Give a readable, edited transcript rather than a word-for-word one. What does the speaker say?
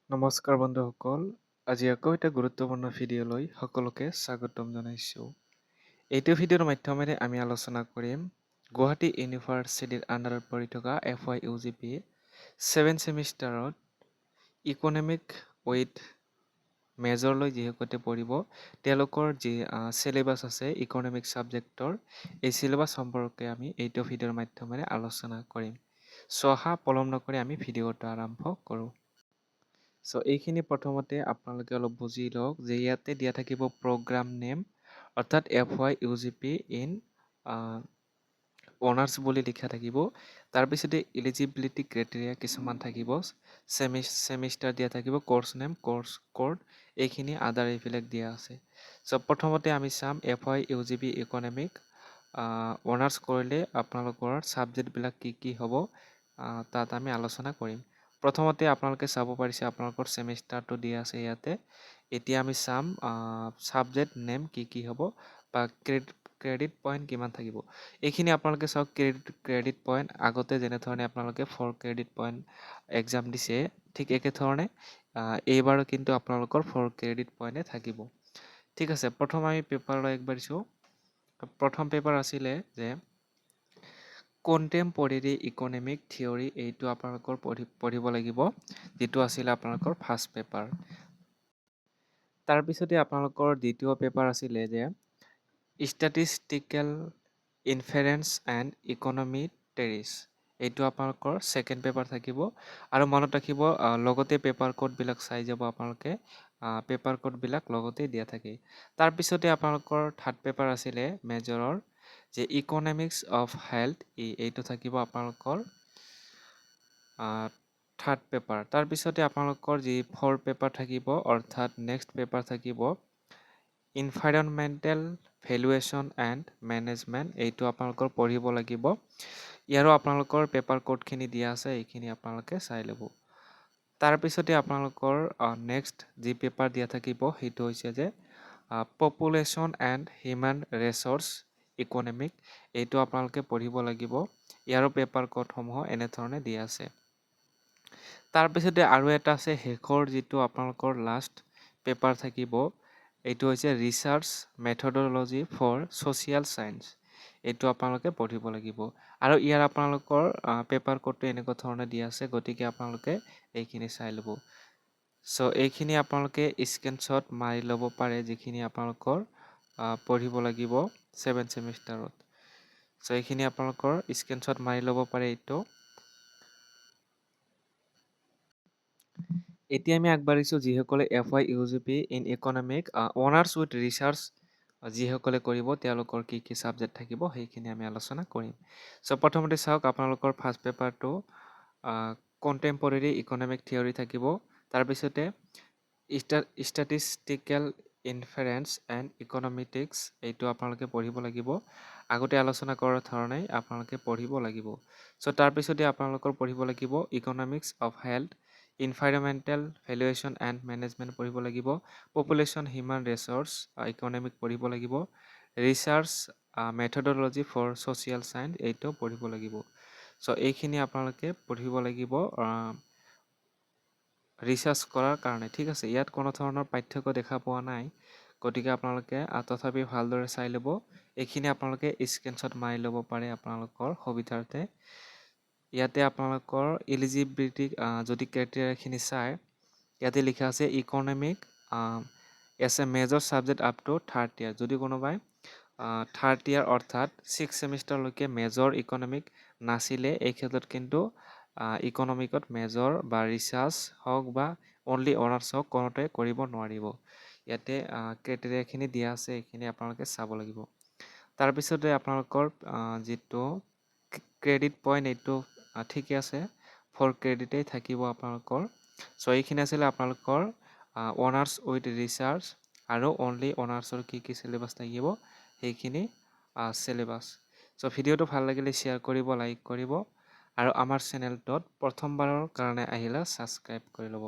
নমস্কাৰ বন্ধুসকল, আজি আকৌ এটা গুৰুত্বপূৰ্ণ ভিডিঅ'লৈ সকলোকে স্বাগতম জনাইছোঁ। এইটো ভিডিঅ'ৰ মাধ্যমেৰে আমি আলোচনা কৰিম গুৱাহাটী ইউনিভাৰ্চিটিৰ আণ্ডাৰত পৰি থকা FY/UGP 7th ছেমিষ্টাৰত ইকনমিক উইথ মেজৰলৈ যিসকলে পঢ়িব তেওঁলোকৰ যি চিলেবাছ আছে ইকনমিক ছাবজেক্টৰ, এই চিলেবাছ সম্পৰ্কে আমি এইটো ভিডিঅ'ৰ মাধ্যমেৰে আলোচনা কৰিম। অহা পলম নকৰি আমি ভিডিঅ'টো আৰম্ভ কৰোঁ। এইখিনি প্ৰথমতে আপোনালোকে অলপ বুজি লওক যে ইয়াতে দিয়া থাকিব প্ৰগ্ৰাম নেম, অৰ্থাৎ FY/UGP ইন অনাৰ্ছ বুলি লিখা থাকিব। তাৰপিছতে এলিজিবিলিটি ক্ৰাইটেৰিয়া কিছুমান থাকিব, ছেমিষ্টাৰ দিয়া থাকিব, কৰ্চ নেম, কৰ্চ কোড, এইখিনি আদাৰ এইবিলাক দিয়া আছে। প্ৰথমতে আমি চাম FY/UGP ইকনমিক অনাৰ্ছ কৰিলে আপোনালোকৰ ছাবজেক্টবিলাক কি হ'ব তাত আমি আলোচনা কৰিম। প্ৰথমতে আপোনালোকে চাব পাৰিছে আপোনালোকৰ ছেমিষ্টাৰটো দিয়া আছে ইয়াতে। এতিয়া আমি চাম ছাবজেক্ট নেম কি হ'ব বা ক্ৰেডিট পইণ্ট কিমান থাকিব। এইখিনি আপোনালোকে চাওক, ক্ৰেডিট পইণ্ট আগতে যেনেধৰণে আপোনালোকে 4 ক্ৰেডিট পইণ্ট এক্সাম দিছে, ঠিক একেধৰণে এইবাৰো কিন্তু আপোনালোকৰ 4 ক্ৰেডিট পইণ্টে থাকিব। ঠিক আছে, প্ৰথম আমি পেপাৰলৈ একবাৰ চাওঁ। প্ৰথম পেপাৰ আছিলে যে কণ্টেম্পৰেৰী ইকনমিক থিয়ৰী, এইটো আপোনালোকৰ পঢ়িব লাগিব, যিটো আছিলে আপোনালোকৰ ফাৰ্ষ্ট পেপাৰ। তাৰপিছতে আপোনালোকৰ দ্বিতীয় পেপাৰ আছিলে যে ষ্টেটিষ্টিকেল ইনফাৰেঞ্চ এণ্ড ইকনমিটেৰিজ, এইটো আপোনালোকৰ ছেকেণ্ড পেপাৰ থাকিব। আৰু মনত ৰাখিব লগতে পেপাৰ কোডবিলাক চাই যাব আপোনালোকে, পেপাৰ কোডবিলাক লগতে দিয়া থাকে। তাৰপিছতে আপোনালোকৰ থাৰ্ড পেপাৰ আছিলে মেজৰৰ যে ইকনমিক্স অফ হেল্থ, এইটো থাকিব আপোনালোকৰ থাৰ্ড পেপাৰ। তাৰপিছতে আপোনালোকৰ যি ফ'ৰ্থ পেপাৰ থাকিব, অৰ্থাৎ নেক্সট পেপাৰ থাকিব ইনভাইৰনমেণ্টেল ভেলুৱেশ্যন এণ্ড মেনেজমেণ্ট, এইটো আপোনালোকৰ পঢ়িব লাগিব। ইয়াৰো আপোনালোকৰ পেপাৰ কোডখিনি দিয়া আছে, এইখিনি আপোনালোকে চাই ল'ব। তাৰপিছতে আপোনালোকৰ নেক্সট যি পেপাৰ দিয়া থাকিব সেইটো হৈছে যে population and human resource economic, এইটো আপোনালোকে পঢ়িব লাগিব। ইয়াৰো পেপাৰ কোডসমূহ এনেধৰণে দিয়া আছে। তাৰপিছতে আৰু এটা আছে শেষৰ যিটো আপোনালোকৰ লাষ্ট পেপাৰ থাকিব, এইটো হৈছে research methodology for social science, এইটো আপোনালোকে পঢ়িব লাগিব। আৰু ইয়াৰ আপোনালোকৰ পেপাৰ কোডটো এনেকুৱা ধৰণে দিয়া আছে, গতিকে আপোনালোকে এইখিনি চাই ল'ব। এইখিনি আপোনালোকে স্ক্ৰীনশ্বট মাৰি ল'ব পাৰে, যিখিনি আপোনালোকৰ পঢ়িব লাগিব 7th ছেমিষ্টাৰত। এইখিনি আপোনালোকৰ স্ক্ৰীনশ্বট মাৰি ল'ব পাৰে এইটো। এতিয়া আমি আগবাঢ়িছোঁ যিসকলে FY/UGP in economic honours with research যিসকলে কৰিব তেওঁলোকৰ কি ছাবজেক্ট থাকিব সেইখিনি আমি আলোচনা কৰিম। প্ৰথমতে চাওক, আপোনালোকৰ ফাৰ্ষ্ট পেপাৰটো কণ্টেম্পৰেৰী ইকনমিক থিয়ৰী থাকিব। তাৰপিছতে ষ্টেটিষ্টিকেল ইনফাৰেঞ্চ এণ্ড ইকনমিটিক্স, এইটো আপোনালোকে পঢ়িব লাগিব। আগতে আলোচনা কৰাৰ ধৰণেই আপোনালোকে পঢ়িব লাগিব। তাৰপিছতে আপোনালোকৰ পঢ়িব লাগিব economics of health, environmental valuation and management পঢ়িব লাগিব, পপুলেশ্যন হিউমেন ৰিচৰ্চ ইকনমিক পঢ়িব লাগিব, research methodology for social science, এইটো পঢ়িব লাগিব। এইখিনি আপোনালোকে পঢ়িব লাগিব ৰিচাৰ্চ কৰাৰ কাৰণে। ঠিক আছে, ইয়াত কোনো ধৰণৰ পাৰ্থক্য দেখা পোৱা নাই, গতিকে আপোনালোকে তথাপি ভালদৰে চাই ল'ব। এইখিনি আপোনালোকে স্ক্ৰীনশ্বট মাৰি ল'ব পাৰে আপোনালোকৰ সুবিধাৰ্থে। ইয়াতে আপোনালোকৰ এলিজিবিলিটি যদি ক্ৰাইটেৰিয়াখিনি চাই, ইয়াতে লিখা আছে economic S A major subject up to 3rd ইয়াৰ। যদি কোনোবাই 3rd ইয়াৰ অৰ্থাৎ 6th ছেমিষ্টাৰলৈকে মেজৰ ইকনমিক নাছিলে, এই ক্ষেত্ৰত কিন্তু ইকনমিকত মেজৰ বা ৰিচাৰ্চ হওক বা অনলি অনাৰ্ছ হওক কোনোটোৱে কৰিব নোৱাৰিব। ইয়াতে ক্ৰাইটেৰিয়াখিনি দিয়া আছে, এইখিনি আপোনালোকে চাব লাগিব। তাৰপিছতে আপোনালোকৰ যিটো ক্ৰেডিট পইণ্ট, এইটো ঠিকে আছে, 4 ক্ৰেডিটেই থাকিব আপোনালোকৰ। এইখিনি আছিলে আপোনালোকৰ অনাৰ্ছ উইথ ৰিচাৰ্চ আৰু অনলি অনাৰ্ছৰ কি চিলেবাছ থাকিব সেইখিনি চিলেবাছ। ভিডিঅ'টো ভাল লাগিলে শ্বেয়াৰ কৰিব, লাইক কৰিব, আৰু আমাৰ চেনেলটোত প্ৰথমবাৰৰ কাৰণে আহিলে ছাবস্ক্ৰাইব কৰি ল'ব।